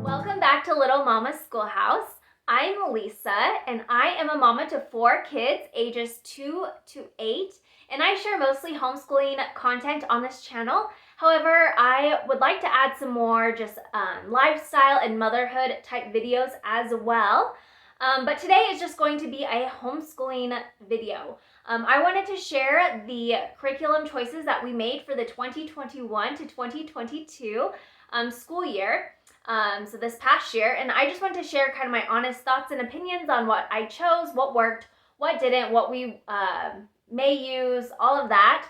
Welcome back to Little Mama's Schoolhouse. I'm Lisa, and I am a mama to 4 kids ages 2 to 8, and I share mostly homeschooling content on this channel. However, I would like to add some more just lifestyle and motherhood type videos as well. But today is just going to be a homeschooling video. I wanted to share the curriculum choices that we made for the 2021 to 2022 school year. So this past year, and I just want to share kind of my honest thoughts and opinions on what I chose, what worked, what didn't, what we may use, all of that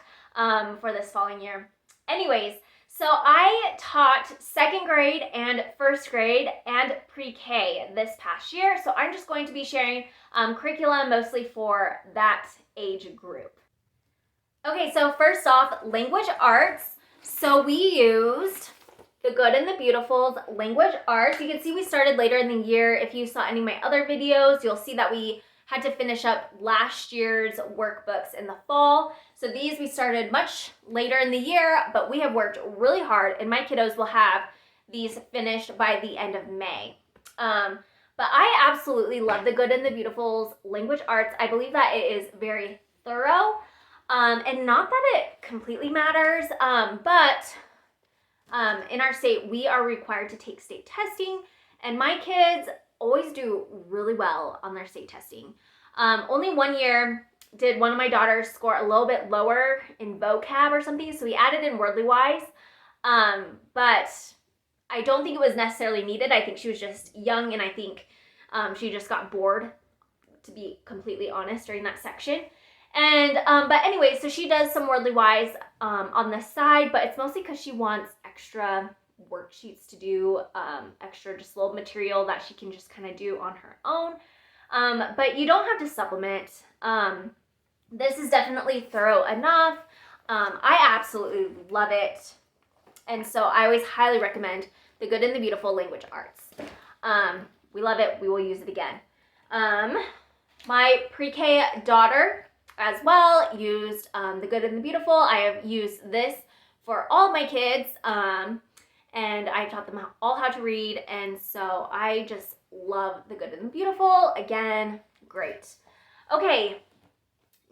for this following year. Anyways, so I taught 2nd grade and 1st grade and pre-K this past year, so I'm just going to be sharing curriculum mostly for that age group. Okay, so first off, language arts. So we used The Good and the Beautiful's language arts. You can see we started later in the year. If you saw any of my other videos, you'll see that we had to finish up last year's workbooks in the fall. So these we started much later in the year, but we have worked really hard, and my kiddos will have these finished by the end of May. But I absolutely love The Good and the Beautiful's language arts. I believe that it is very thorough, and not that it completely matters, but in our state, we are required to take state testing, and my kids always do really well on their state testing. Only one year did one of my daughters score a little bit lower in vocab or something, so we added in wordly wise, but I don't think it was necessarily needed. I think she was just young, and I think she just got bored, to be completely honest, during that section. And but anyway, so she does some wordly wise on the side, but it's mostly because she wants extra worksheets to do, extra just little material that she can just kind of do on her own. But you don't have to supplement. This is definitely thorough enough. I absolutely love it. And so I always highly recommend The Good and the Beautiful language arts. We love it. We will use it again. My pre-K daughter as well used The Good and the Beautiful. I have used this for all of my kids, and I've taught them all how to read, and so I just love The Good and the Beautiful. Again, great. Okay,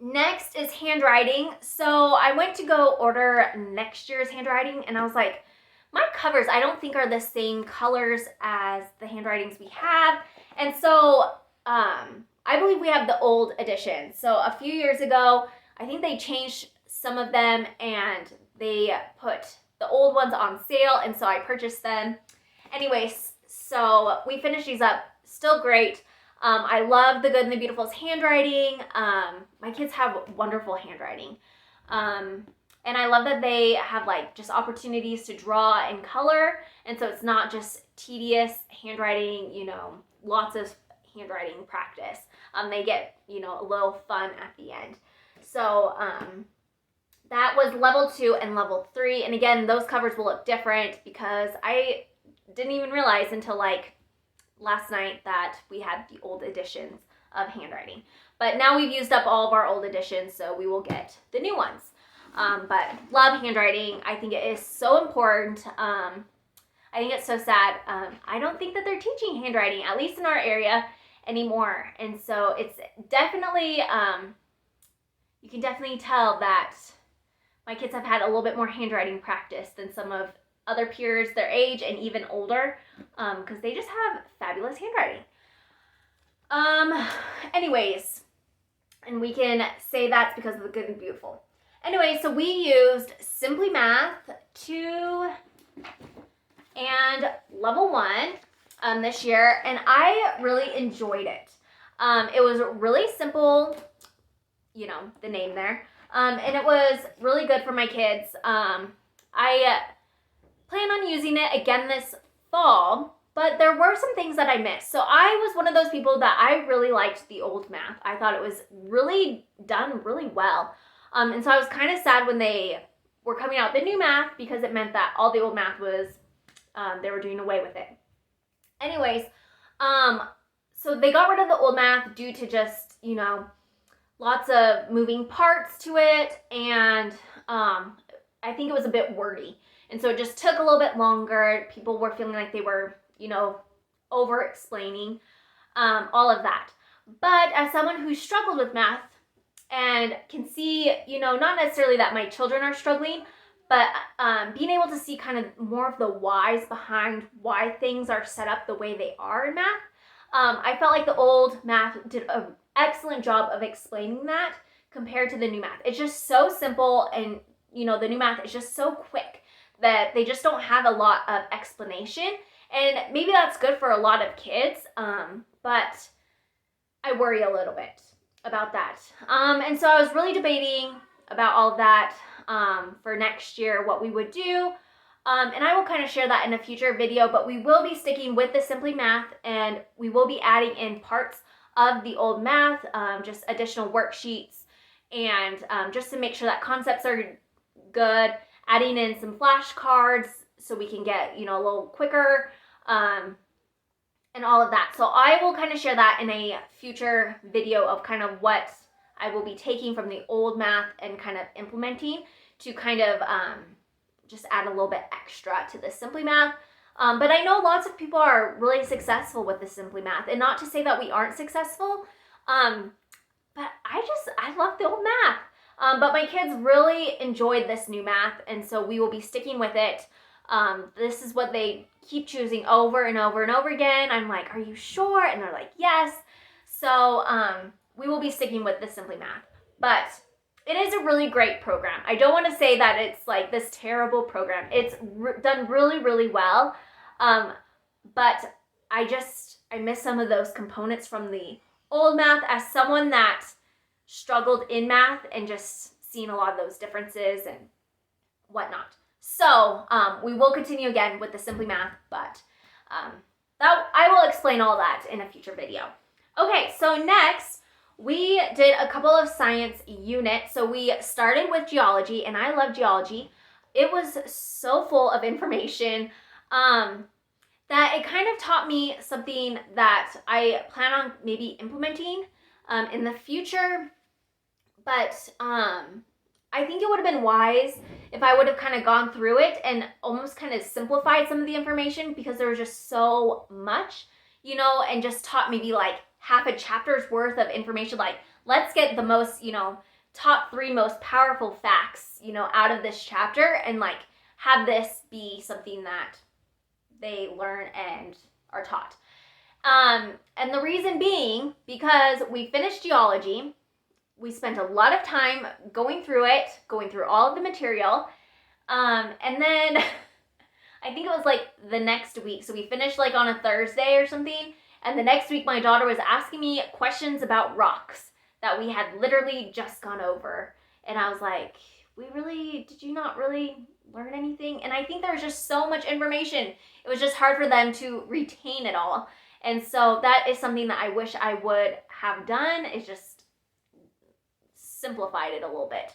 next is handwriting. So I went to go order next year's handwriting, and I was like, my covers I don't think are the same colors as the handwritings we have, and so I believe we have the old edition. So a few years ago, I think they changed some of them and they put the old ones on sale, and so I purchased them. Anyways, so we finished these up. Still great. I love The Good and the Beautiful's handwriting. My kids have wonderful handwriting. And I love that they have like just opportunities to draw in color, and so it's not just tedious handwriting, lots of handwriting practice. They get, a little fun at the end. So that was level 2 and level 3. And again, those covers will look different because I didn't even realize until like last night that we had the old editions of handwriting. But now we've used up all of our old editions, so we will get the new ones. But love handwriting. I think it is so important. I think it's so sad. I don't think that they're teaching handwriting, at least in our area, anymore. And so it's definitely, you can definitely tell that my kids have had a little bit more handwriting practice than some of other peers their age and even older, because they just have fabulous handwriting. Anyways, and we can say that's because of The Good and Beautiful. Anyway, so we used Simply Math 2 and level 1 this year, and I really enjoyed it. It was really simple, the name there, and it was really good for my kids. I plan on using it again this fall, but there were some things that I missed. So I was one of those people that I really liked the old math. I thought it was really done really well. And so I was kind of sad when they were coming out with the new math, because it meant that all the old math was, they were doing away with it. Anyways, so they got rid of the old math due to just, lots of moving parts to it, and I think it was a bit wordy. And so it just took a little bit longer. People were feeling like they were, over explaining all of that. But as someone who struggled with math and can see, not necessarily that my children are struggling, but being able to see kind of more of the whys behind why things are set up the way they are in math, I felt like the old math did an excellent job of explaining that compared to the new math. It's just so simple, and the new math is just so quick that they just don't have a lot of explanation. And maybe that's good for a lot of kids, but I worry a little bit about that. And so I was really debating about all of that for next year, what we would do. And I will kind of share that in a future video, but we will be sticking with the Simply Math, and we will be adding in parts of the old math, just additional worksheets, and just to make sure that concepts are good, adding in some flashcards so we can get, a little quicker, and all of that. So I will kind of share that in a future video of kind of what I will be taking from the old math and kind of implementing to kind of just add a little bit extra to the Simply Math. But I know lots of people are really successful with the Simply Math, and not to say that we aren't successful, but I love the old math. But my kids really enjoyed this new math, and so we will be sticking with it. This is what they keep choosing over and over and over again. I'm like, are you sure? And they're like, yes. So we will be sticking with the Simply Math. But it is a really great program. I don't want to say that it's like this terrible program. It's done really, really well. But I miss some of those components from the old math as someone that struggled in math and just seeing a lot of those differences and whatnot. So we will continue again with the Simply Math, but I will explain all that in a future video. Okay, so next we did a couple of science units. So we started with geology, and I love geology. It was so full of information that it kind of taught me something that I plan on maybe implementing in the future. But I think it would have been wise if I would have kind of gone through it and almost kind of simplified some of the information, because there was just so much, and just taught maybe like half a chapter's worth of information. Like, let's get the most, top 3 most powerful facts, out of this chapter, and like have this be something that they learn and are taught. And the reason being, because we finished geology, we spent a lot of time going through all of the material. And then I think it was like the next week. So we finished like on a Thursday or something. And the next week, my daughter was asking me questions about rocks that we had literally just gone over. And I was like, did you not really learn anything? And I think there was just so much information. It was just hard for them to retain it all. And so that is something that I wish I would have done, is just simplified it a little bit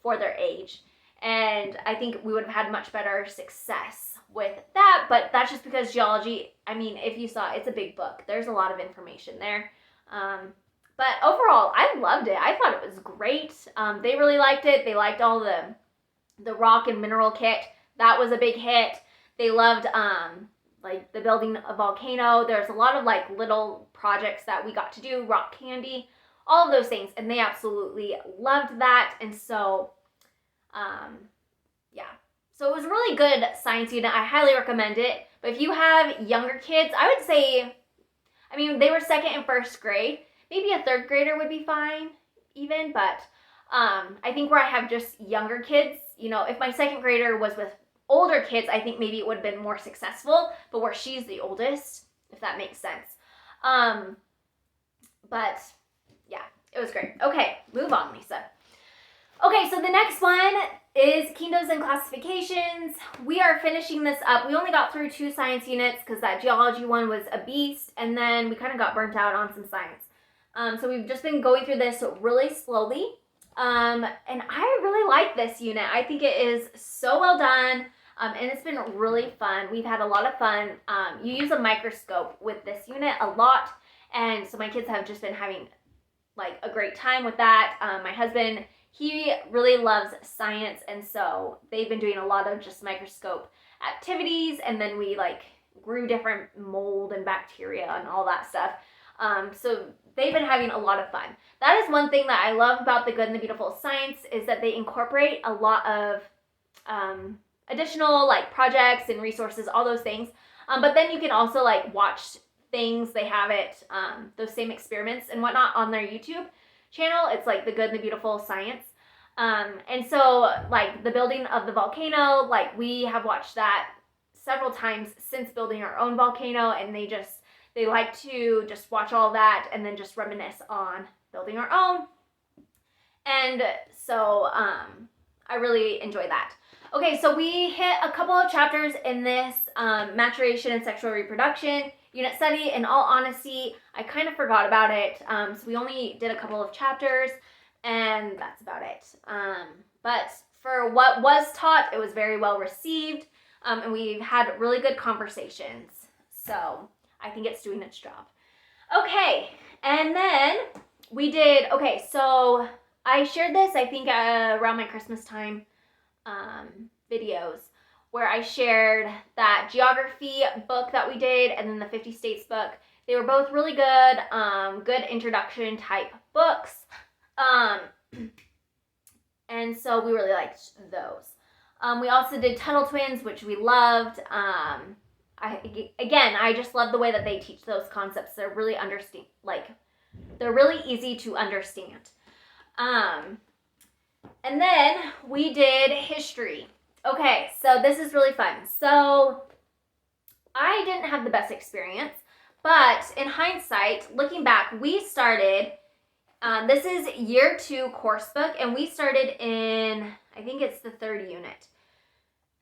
for their age. And I think we would have had much better success with that. But that's just because geology, if you saw, it's a big book. There's a lot of information there. But overall, I loved it. I thought it was great. They really liked it. They liked all the rock and mineral kit. That was a big hit. They loved like the building a volcano. There's a lot of like little projects that we got to do, rock candy, all of those things, and they absolutely loved that. And so yeah, so it was a really good science unit. I highly recommend it. But if you have younger kids, I would say, they were 2nd and 1st grade. Maybe a 3rd grader would be fine even, but I think where I have just younger kids, if my 2nd grader was with older kids, I think maybe it would have been more successful, but where she's the oldest, if that makes sense. But yeah, it was great. Okay, move on, Lisa. Okay, so the next one is kingdoms and classifications. We are finishing this up. We only got through 2 science units because that geology one was a beast, and then we kind of got burnt out on some science. So we've just been going through this really slowly, and I really like this unit. I think it is so well done, and it's been really fun. We've had a lot of fun. You use a microscope with this unit a lot, and so my kids have just been having like a great time with that. My husband he really loves science, and so they've been doing a lot of just microscope activities, and then we like grew different mold and bacteria and all that stuff. So they've been having a lot of fun. That is one thing that I love about the Good and the Beautiful Science, is that they incorporate a lot of additional like projects and resources, all those things. But then you can also like watch things. They have it, those same experiments and whatnot on their YouTube channel. It's like the Good and the Beautiful Science. And so like the building of the volcano, like we have watched that several times since building our own volcano, and they like to just watch all that and then just reminisce on building our own. And so I really enjoy that. Okay, so we hit a couple of chapters in this maturation and sexual reproduction unit study. In all honesty, I kind of forgot about it. So we only did a couple of chapters, and that's about it. But for what was taught, it was very well received, and we've had really good conversations. So I think it's doing its job. Okay, and then we did, okay, so I shared this, I think, around my Christmas time videos, where I shared that geography book that we did and then the 50 states book. They were both really good, good introduction type books. And so we really liked those. We also did Tuttle Twins, which we loved. I just love the way that they teach those concepts. They're really they're really easy to understand. And then we did history. Okay, so this is really fun. So I didn't have the best experience, but in hindsight, looking back, we started, this is year 2 course book, and we started in, I think it's the 3rd unit,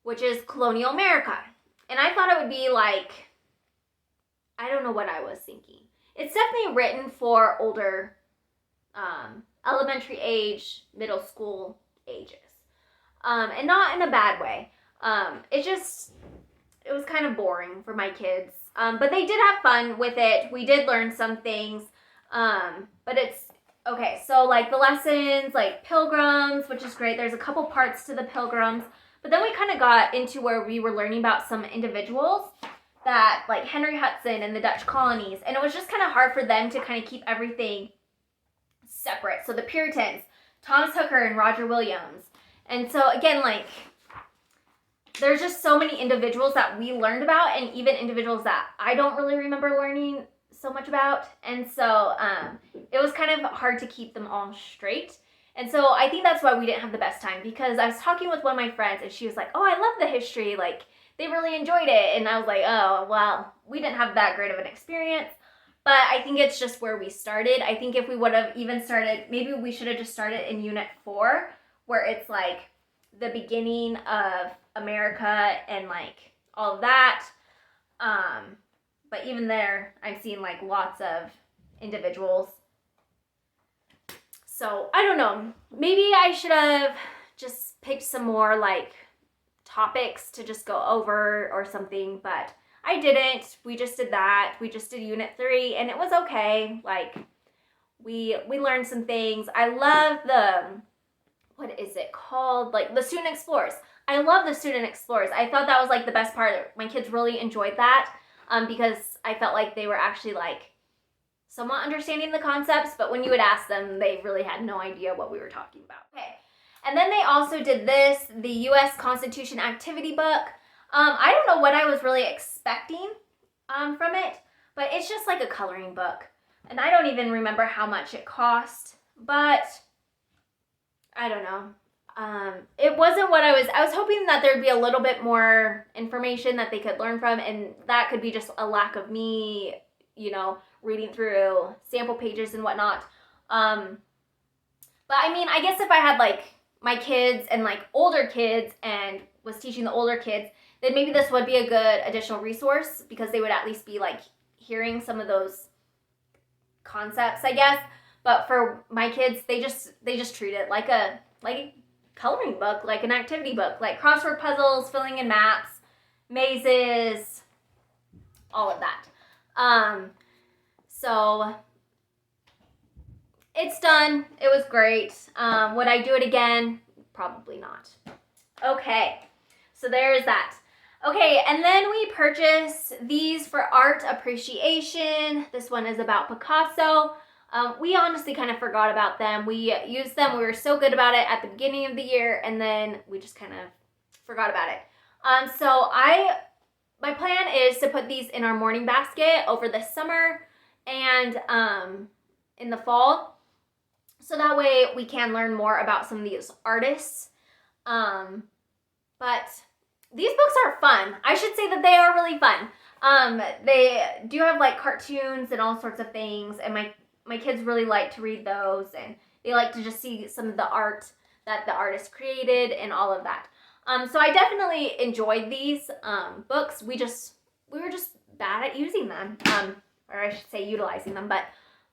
which is colonial America. And I thought it would be like, I don't know what I was thinking. It's definitely written for older, elementary age, middle school ages. And not in a bad way. It was kind of boring for my kids. But they did have fun with it. We did learn some things. But it's, okay, so like the lessons, like pilgrims, which is great. There's a couple parts to the pilgrims. But then we kind of got into where we were learning about some individuals that, like Henry Hudson and the Dutch colonies. And it was just kind of hard for them to kind of keep everything separate. So the Puritans, Thomas Hooker and Roger Williams. And so again, like, there's just so many individuals that we learned about, and even individuals that I don't really remember learning so much about. And so it was kind of hard to keep them all straight. And so I think that's why we didn't have the best time, because I was talking with one of my friends and she was like, oh, I love the history. Like, they really enjoyed it. And I was like, oh, well, we didn't have that great of an experience. But I think it's just where we started. I think if we would have even started, maybe we should have just started in Unit 4, where it's like the beginning of America and like all of that. But even there, I'm seeing like lots of individuals. So I don't know. Maybe I should have just picked some more like topics to just go over or something, but I didn't. We just did that. We just did Unit 3, and it was okay. Like, we learned some things. I love the, what is it called? Like, the Student Explorers. I love the Student Explorers. I thought that was, like, the best part. My kids really enjoyed that because I felt like they were actually, like, somewhat understanding the concepts, but when you would ask them, they really had no idea what we were talking about. Okay. And then they also did this, the U.S. Constitution Activity Book. I don't know what I was really expecting from it, but it's just like a coloring book. And I don't even remember how much it cost, but I don't know. It wasn't what I was hoping that there'd be a little bit more information that they could learn from, and that could be just a lack of me, you know, reading through sample pages and whatnot. But I mean, I guess if I had like my kids and like older kids and was teaching the older kids, then maybe this would be a good additional resource, because they would at least be like hearing some of those concepts, I guess. But for my kids, they just treat it like a coloring book, like an activity book, like crossword puzzles, filling in maps, mazes, all of that. So it's done. It was great. Would I do it again? Probably not. Okay, so there's that. Okay, and then we purchased these for art appreciation. This one is about Picasso. We honestly kind of forgot about them. We used them. We were so good about it at the beginning of the year, and then we just kind of forgot about it. My plan is to put these in our morning basket over the summer and in the fall, so that way we can learn more about some of these artists. But these books are fun. I should say that they are really fun. They do have like cartoons and all sorts of things, and my kids really like to read those, and they like to just see some of the art that the artist created and all of that. So I definitely enjoyed these books. We were just bad at using them, or I should say utilizing them. But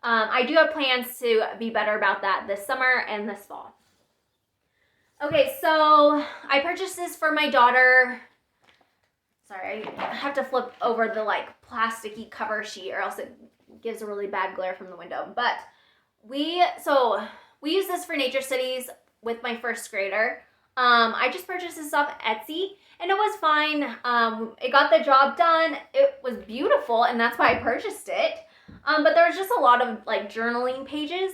I do have plans to be better about that this summer and this fall. Okay, so I purchased this for my daughter. Sorry, I have to flip over the like plasticky cover sheet, or else it gives a really bad glare from the window. But we use this for nature studies with my first grader. I just purchased this off Etsy, and it was fine. It got the job done. It was beautiful, and that's why I purchased it. But there was just a lot of like journaling pages,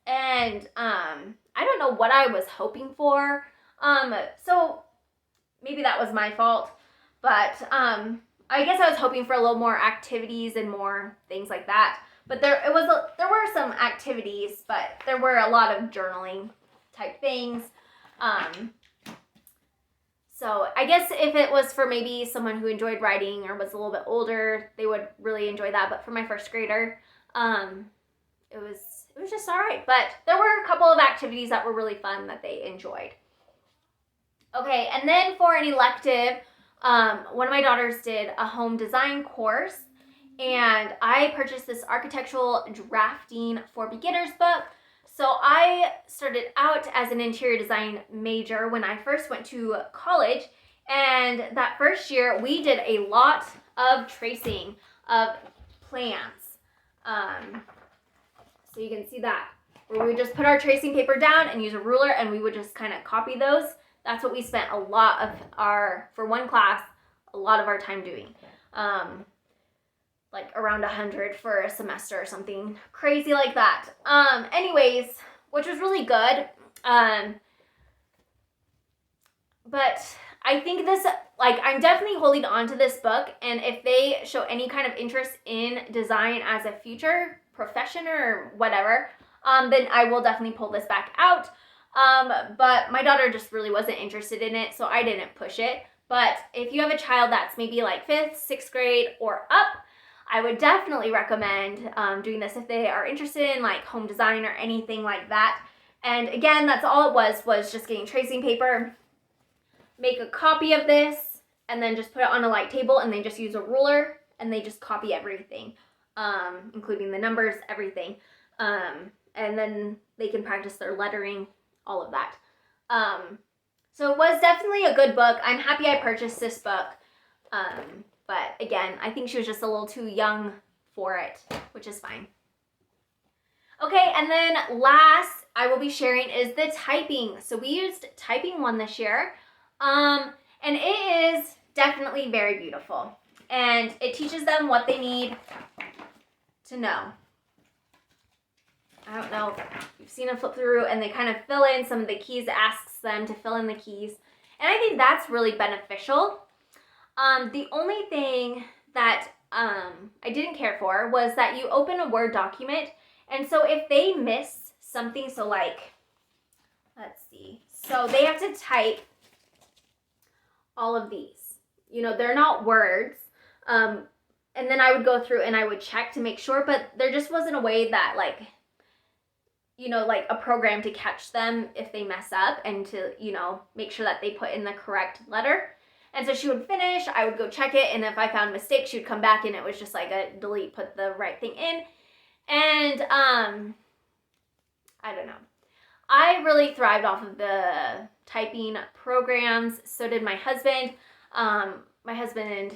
and I don't know what I was hoping for. So maybe that was my fault. But I guess I was hoping for a little more activities and more things like that. But there were some activities, but there were a lot of journaling type things. So I guess if it was for maybe someone who enjoyed writing or was a little bit older, they would really enjoy that. But for my first grader, it was just all right. But there were a couple of activities that were really fun that they enjoyed. Okay, and then for an elective, one of my daughters did a home design course, and I purchased this architectural drafting for beginners book. So I started out as an interior design major when I first went to college, and that first year we did a lot of tracing of plans. So you can see that, where we would just put our tracing paper down and use a ruler, and we would just kind of copy those. That's what we spent a lot of for one class, a lot of our time doing. Like around 100 for a semester or something crazy like that. Anyways, which was really good. But I think this, like, I'm definitely holding on to this book, and if they show any kind of interest in design as a future profession or whatever, then I will definitely pull this back out. But my daughter just really wasn't interested in it, so I didn't push it. But if you have a child that's maybe like 5th, 6th grade or up, I would definitely recommend doing this if they are interested in like home design or anything like that. And again, that's all it was just getting tracing paper, make a copy of this, and then just put it on a light table, and they just use a ruler and they just copy everything, including the numbers, everything. And then they can practice their lettering, all of that. So it was definitely a good book. I'm happy I purchased this book. But again, I think she was just a little too young for it, which is fine. Okay, and then last I will be sharing is the typing. So we used Typing One this year, and it is definitely very beautiful. And it teaches them what they need to know. I don't know if you've seen them flip through, and they kind of fill in some of the keys. It asks them to fill in the keys. And I think that's really beneficial. The only thing that I didn't care for was that you open a Word document, and so if they miss something, so like, let's see, so they have to type all of these. You know, they're not words, and then I would go through and I would check to make sure, but there just wasn't a way that, like, you know, like a program to catch them if they mess up and to, you know, make sure that they put in the correct letter. And so she would finish, I would go check it, and if I found mistakes, she would come back and it was just like a delete, put the right thing in. And I don't know. I really thrived off of the typing programs. So did my husband. My husband,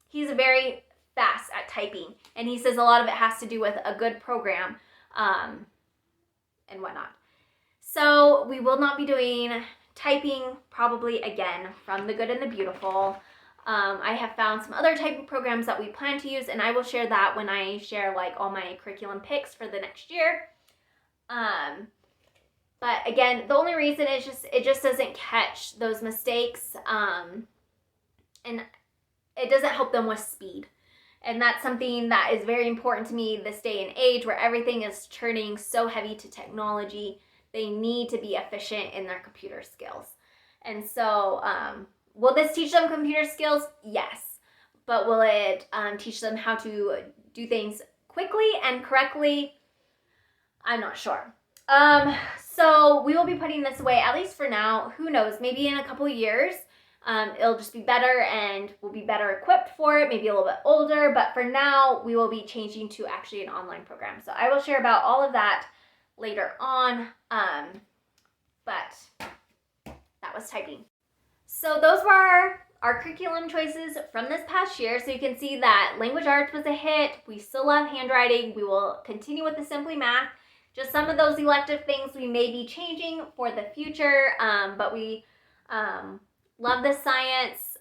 he's very fast at typing, and he says a lot of it has to do with a good program. and whatnot. So we will not be doing typing probably again from The Good and the Beautiful. I have found some other typing programs that we plan to use, and I will share that when I share like all my curriculum picks for the next year. But again, the only reason is it just doesn't catch those mistakes, and it doesn't help them with speed. And that's something that is very important to me this day and age where everything is turning so heavy to technology. They need to be efficient in their computer skills. And so, will this teach them computer skills? Yes. But will it teach them how to do things quickly and correctly? I'm not sure. So we will be putting this away, at least for now. Who knows? Maybe in a couple of years, it'll just be better and we'll be better equipped for it, maybe a little bit older. But for now, we will be changing to actually an online program. So I will share about all of that later on. But that was typing. So those were our curriculum choices from this past year. So you can see that language arts was a hit. We still love handwriting. We will continue with the Simply Math. Just some of those elective things we may be changing for the future, but we love the science.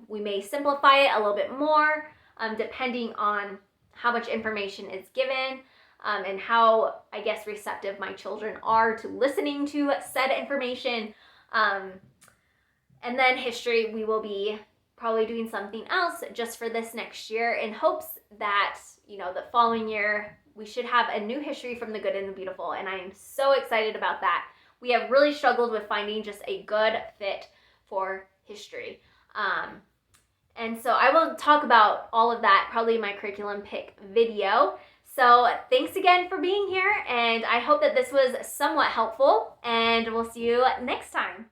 We may simplify it a little bit more depending on how much information is given and how, I guess, receptive my children are to listening to said information. And then history, we will be probably doing something else just for this next year in hopes that, the following year, we should have a new history from The Good and the Beautiful, and I am so excited about that. We have really struggled with finding just a good fit for history. And so I will talk about all of that probably in my curriculum pick video. So thanks again for being here, and I hope that this was somewhat helpful, and we'll see you next time.